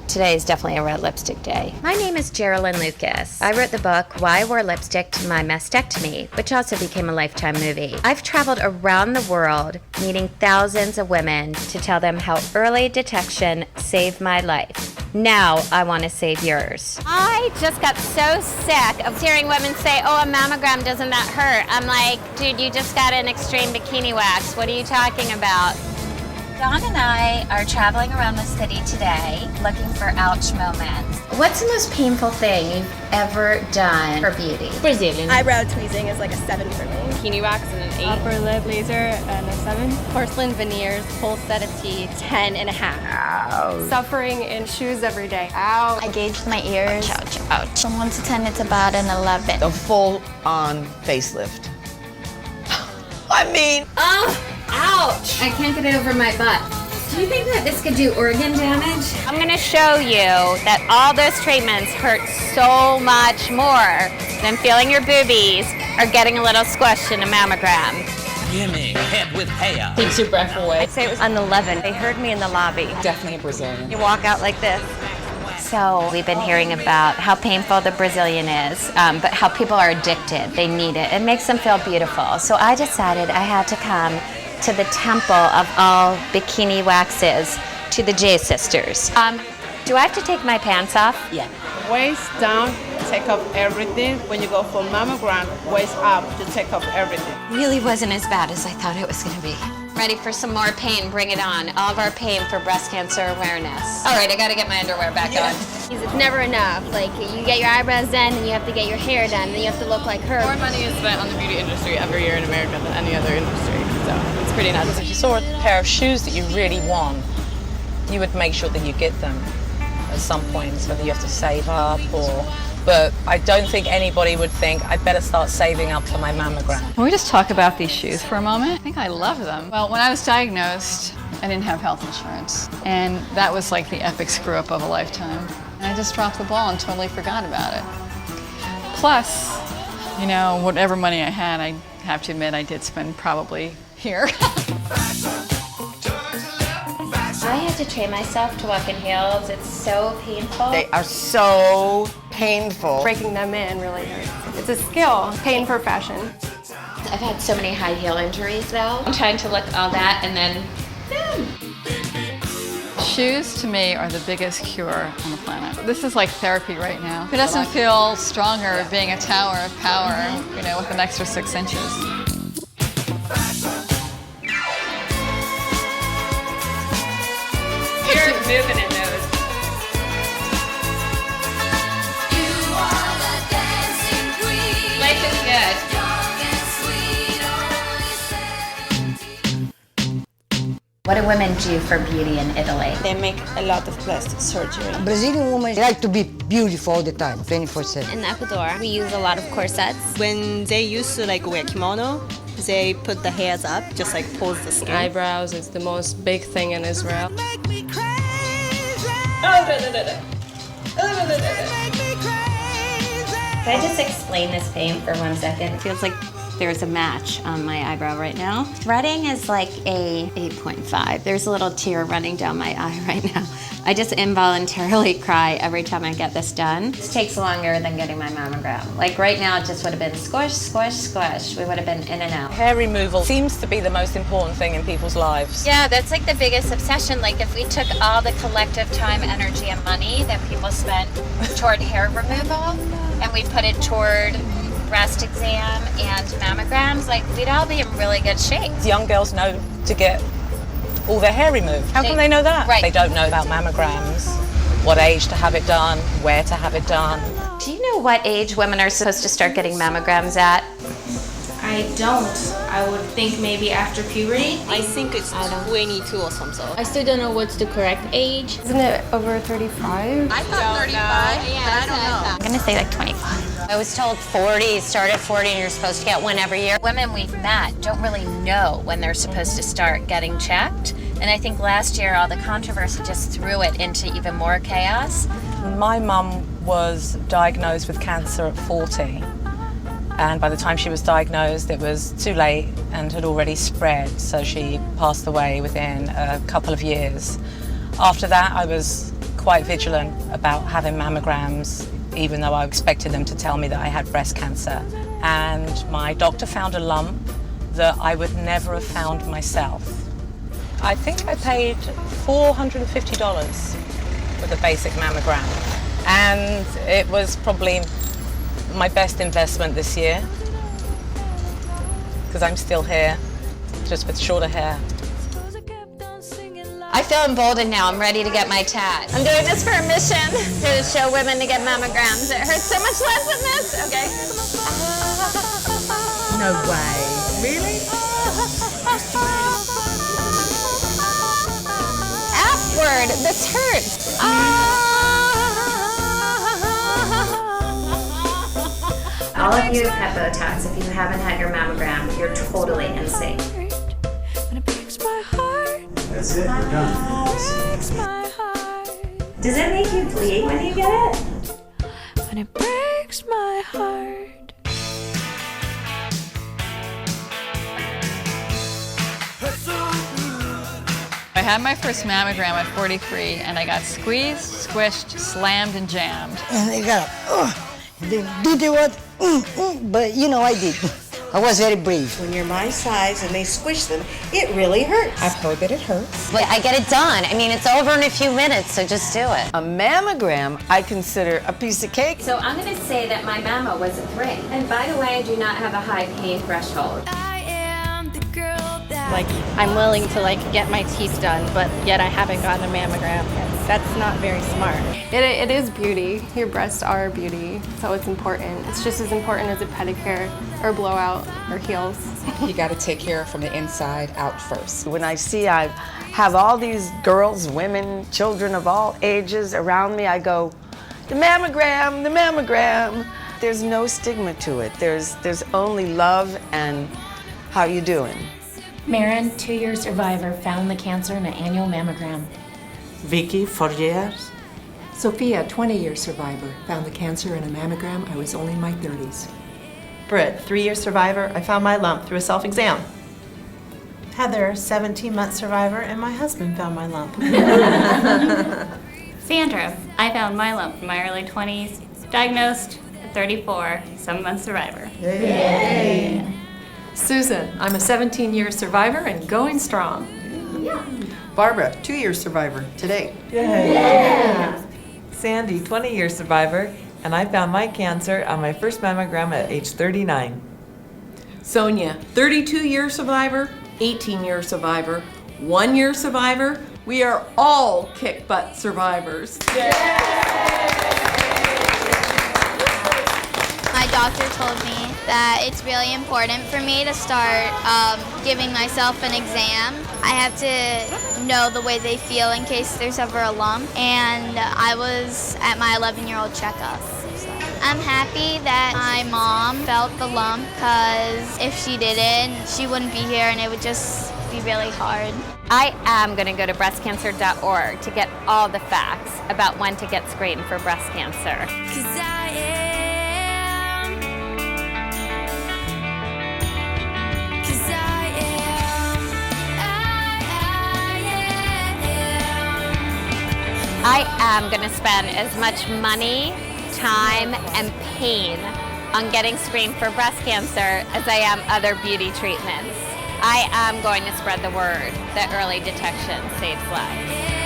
today is definitely a red lipstick day. My name is Geralyn Lucas. I wrote the book Why I Wore Lipstick to My Mastectomy, which also became a Lifetime movie. I've traveled around the world meeting thousands of women to tell them how early detection saved my life. Now I want to save yours. I just got so sick of hearing women say, oh, a mammogram, doesn't that hurt? I'm like, dude, you just got an extreme bikini wax. What are you talking about? Dawn and I are traveling around the city today looking for ouch moments. What's the most painful thing you've ever done for beauty? Brazilian. Eyebrow tweezing is like a 7 for me. Bikini wax and an 8. Upper lip laser and a 7. Porcelain veneers, full set of teeth, 10 and a half. Ow. Suffering in shoes every day. Ow. I gauged my ears. Ouch, ouch. From 1 to 10, it's about an 11. A full-on facelift. I mean... Ouch! I can't get it over my butt. Do you think that this could do organ damage? I'm gonna show you that all those treatments hurt so much more than feeling your boobies or getting a little squished in a mammogram. Gimme, head with hair. Takes your breath away. I'd say it was an 11. They heard me in the lobby. Definitely a Brazilian. You walk out like this. So we've been hearing about how painful the Brazilian is, but how people are addicted. They need it. It makes them feel beautiful. So I decided I had to come to the temple of all bikini waxes, to the J Sisters. Do I have to take my pants off? Yeah. Waist down, take off everything. When you go for mammogram, waist up to take off everything. Really wasn't as bad as I thought it was going to be. Ready for some more pain? Bring it on. All of our pain for breast cancer awareness. All right, I got to get my underwear back on. It's never enough. Like, you get your eyebrows done, then you have to get your hair done, then you have to look like her. More money is spent on the beauty industry every year in America than any other industry. So it's pretty nuts. If you saw a pair of shoes that you really want, you would make sure that you get them at some point, whether you have to save up or... But I don't think anybody would think, I'd better start saving up for my mammogram. Can we just talk about these shoes for a moment? I think I love them. Well, when I was diagnosed, I didn't have health insurance. And that was like the epic screw-up of a lifetime. And I just dropped the ball and totally forgot about it. Plus, you know, whatever money I had, I have to admit I did spend probably here. I had to train myself to walk in heels. It's so painful. They are so painful. Breaking them in really hurts. It's a skill. Pain for fashion. I've had so many high heel injuries though. I'm trying to look all that and then Shoes, to me, are the biggest cure on the planet. This is like therapy right now. Who doesn't feel stronger being a tower of power, you know, with an extra 6 inches? you're moving in those. Life is good. What do women do for beauty in Italy? They make a lot of plastic surgery. Brazilian women like to be beautiful all the time, 24/7. In Ecuador, we use a lot of corsets. When they used to like wear kimono, they put the hairs up, just like pulls the skin. Eyebrows is the most big thing in Israel. Can I just explain this pain for 1 second? It feels like there's a match on my eyebrow right now. Threading is like a 8.5. There's a little tear running down my eye right now. I just involuntarily cry every time I get this done. This takes longer than getting my mammogram. Like right now, it just would have been squish, squish, squish. We would have been in and out. Hair removal seems to be the most important thing in people's lives. Yeah, that's like the biggest obsession. Like if we took all the collective time, energy, and money that people spent toward hair removal and we put it toward breast exam and mammograms, like we'd all be in really good shape. Young girls know to get all their hair removed. How can they know that? Right. They don't know about mammograms, what age to have it done, where to have it done. Do you know what age women are supposed to start getting mammograms at? I don't. I would think maybe after puberty. I think it's 22 or something. I still don't know what's the correct age. Isn't it over 35? I thought 35, but I don't know. I'm gonna say like 25. I was told 40, start at 40 and you're supposed to get one every year. Women we've met don't really know when they're supposed to start getting checked. And I think last year all the controversy just threw it into even more chaos. My mum was diagnosed with cancer at 40. And by the time she was diagnosed, it was too late and had already spread, so she passed away within a couple of years. After that, I was quite vigilant about having mammograms, even though I expected them to tell me that I had breast cancer. And my doctor found a lump that I would never have found myself. I think I paid $450 for the basic mammogram. And it was probably my best investment this year, because I'm still here, just with shorter hair. I feel emboldened now. I'm ready to get my tat. I'm doing this for a mission to show women to get mammograms. It hurts so much less than this. Okay. No way. Really? F-word. This hurts. All of you have had Botox. If you haven't had your mammogram, you're totally insane. That's it, we're done. Does it make you bleed when you get it? When it breaks my heart. I had my first mammogram at 43, and I got squeezed, squished, slammed, and jammed. And I got did you what? But you know I did. I was very brave. When you're my size and they squish them, it really hurts. I've heard that it hurts. But I get it done. I mean, it's over in a few minutes, so just do it. A mammogram, I consider a piece of cake. So I'm going to say that my mammo was a 3. And by the way, I do not have a high pain threshold. I am the girl that Like, I'm willing to get my teeth done, but yet I haven't gotten a mammogram. That's not very smart. It is beauty. Your breasts are beauty, so it's important. It's just as important as a pedicure or blowout or heels. You got to take care from the inside out first. When I see I have all these girls, women, children of all ages around me, I go, the mammogram, the mammogram. There's no stigma to it. There's only love and how you doing. Marin, 2-year survivor, found the cancer in an annual mammogram. Vicky, 4 years. Sophia, 20-year survivor, found the cancer in a mammogram. I was only in my 30s. Britt, 3-year survivor, I found my lump through a self-exam. Heather, 17-month survivor, and my husband found my lump. Sandra, I found my lump in my early 20s, diagnosed at 34, 7-month survivor. Yay. Susan, I'm a 17-year survivor and going strong. Barbara, 2-year survivor, today. Yeah. Sandy, 20-year survivor, and I found my cancer on my first mammogram at age 39. Sonia, 32-year survivor, 18-year survivor, 1-year survivor. We are all kick butt survivors. My doctor told me that it's really important for me to start giving myself an exam. I have to know the way they feel in case there's ever a lump. And I was at my 11-year-old checkup. So I'm happy that my mom felt the lump, because if she didn't, she wouldn't be here and it would just be really hard. I am going to go to breastcancer.org to get all the facts about when to get screened for breast cancer. I am going to spend as much money, time, and pain on getting screened for breast cancer as I am other beauty treatments. I am going to spread the word that early detection saves lives.